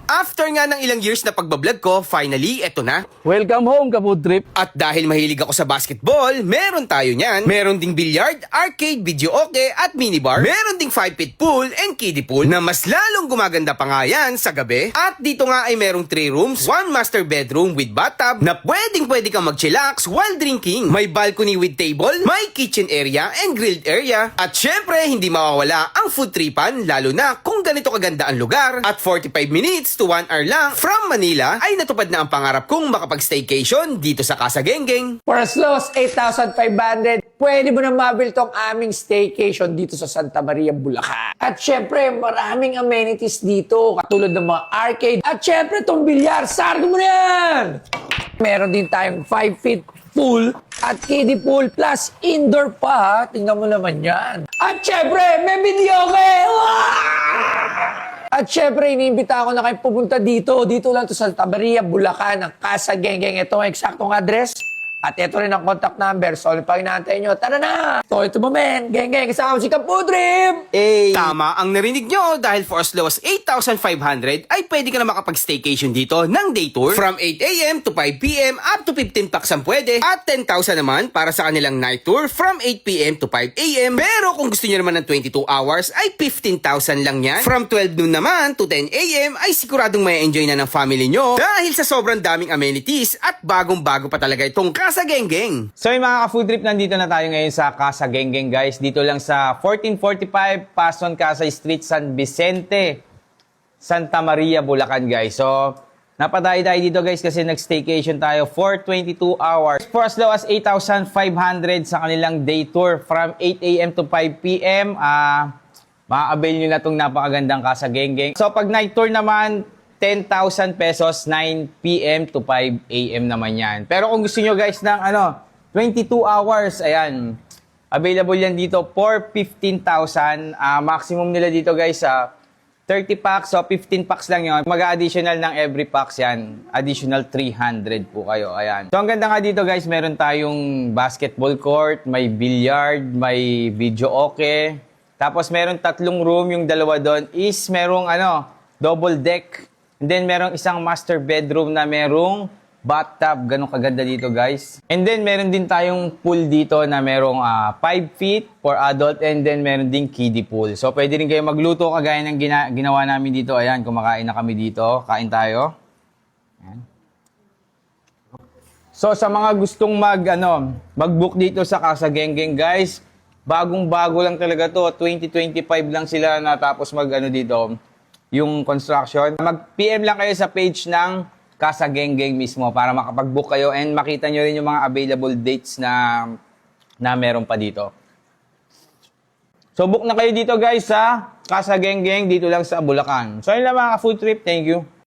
After nga ng ilang years na pagbablog ko, finally, eto na. Welcome home, Food Trip. At dahil mahilig ako sa basketball, meron tayo niyan. Meron ding billiard, arcade, video okay, at minibar. Meron ding 5-feet pool and kiddie pool na mas lalong gumaganda pa nga yan sa gabi. At dito nga ay merong 3 rooms, 1 master bedroom with bathtub na pwede kang mag-chillax while drinking. May balcony with table, may kitchen area and grilled area. At syempre, hindi mawawala ang food tripan, lalo na kung ganito kaganda ang lugar. At 45 minutes to 1 hour lang from Manila ay natupad na ang pangarap kong makapag-staycation dito sa Casa Genggeng. For as low as 8,500, pwede mo na mabil tong aming staycation dito sa Santa Maria, Bulacan. At syempre, maraming amenities dito, katulad ng mga arcade. At syempre, tong bilyar, sargo mo na yan! Meron din tayong 5-feet pool at kiddie pool plus indoor pa. Tingnan mo naman yan. At syempre, may video kayo! At syempre, iniimbita ako na kayo pupunta dito. Dito lang to sa Santa Maria, Bulacan, ang Casa Genggeng. Ito ang eksaktong address. At ito rin ang contact number. So, ano pa inaantay nyo? Tara na! So, ito mo, men. Genggeng, kasama si Food Trip! Tama ang narinig nyo dahil for as low as 8,500 ay pwede ka na makapag-staycation dito ng day tour from 8 a.m. to 5 p.m. up to 15 packs ang pwede at 10,000 naman para sa kanilang night tour from 8 p.m. to 5 a.m. Pero kung gusto nyo naman ng 22 hours ay 15,000 lang yan. From 12 noon naman to 10 a.m. ay siguradong may enjoy na ng family nyo dahil sa sobrang daming amenities at bagong-bago pa talaga itong Casa Genggeng. So yung mga ka-food trip, nandito na tayo ngayon sa Casa Genggeng guys. Dito lang sa 1445 Pason Casa Street, San Vicente, Santa Maria, Bulacan guys. So napadayo tayo dito guys kasi nag-staycation tayo for 22 hours. For as low as 8,500 sa kanilang day tour from 8 a.m. to 5 p.m. Ma-avail nyo na itong napakagandang Casa Genggeng. So pag night tour naman, 10,000 pesos, 9 p.m. to 5 a.m. naman yan. Pero kung gusto nyo guys ng 22 hours, ayan, available yan dito for 15,000. Maximum nila dito guys, 30 packs, so 15 packs lang yun. Mag-additional ng every packs yan. Additional 300 po kayo, ayan. So ang ganda nga dito guys, meron tayong basketball court, may billiard, may video okay. Tapos meron 3 room, yung dalawa doon is merong double deck. And then, merong isang master bedroom na merong bathtub. Ganun kaganda dito, guys. And then, meron din tayong pool dito na merong 5 feet for adult. And then, meron din kiddie pool. So, pwede rin kayo magluto kagaya ng ginawa namin dito. Ayan, kumakain na kami dito. Kain tayo. Ayan. So, sa mga gustong mag-book dito sa Casa Genggeng, guys, bagong-bago lang talaga to. 2025 lang sila natapos dito. Yung construction. Mag-PM lang kayo sa page ng Casa Genggeng mismo para makapag-book kayo and makita nyo rin yung mga available dates na meron pa dito. So, book na kayo dito guys sa Casa Genggeng dito lang sa Bulacan. So, yun lang mga food trip. Thank you.